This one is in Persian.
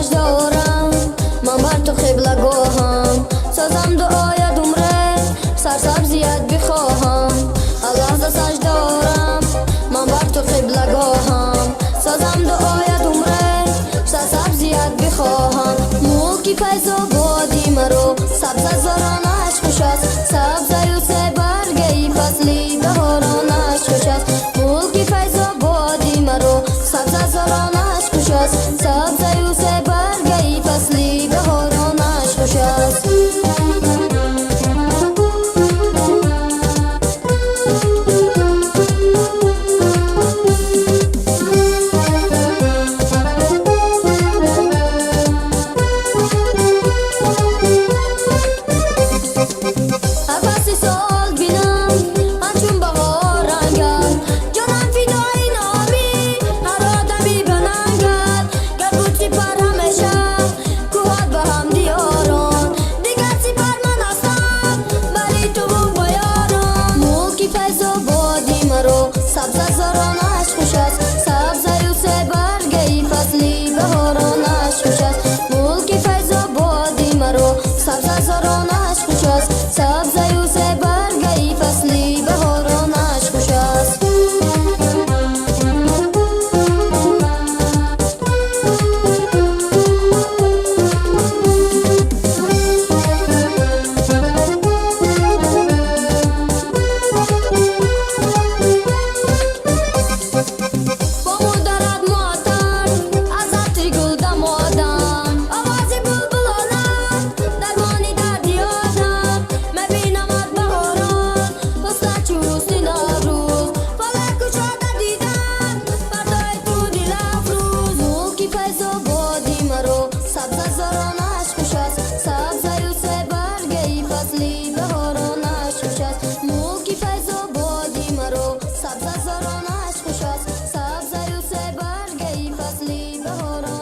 سجدارم من بر تو قبلگاهم سازم دعای دمره سرسبزیت بخواهم لحظه سجدارم من بر تو قبلگاهم سازم دعای دمره سرسبزیت بخواهم ملکی فیض آبادی مرا سبز زارانش خوش است سبز یوسف برگی فصلی بهارانش خوش است ملکی فیض آبادی مرا سبز زارانش خوش است سبز یوسف برگی فصلی بهارانش خوش است سبز زارانش خوش است سبز یوسف برگی فصلی بهارانش خوش است ملکی فیض آبادی مرا سبز زارانش خوش است سبز یوسف برگی فصلی بهارانش خوش است سبز زارانش خوش است سبز یوسف برگی فصلی بهارانش خوش است ملکی فیض آبادی مرا سبز زارانش خوش است سبز یوسف برگی فصلی بهارانش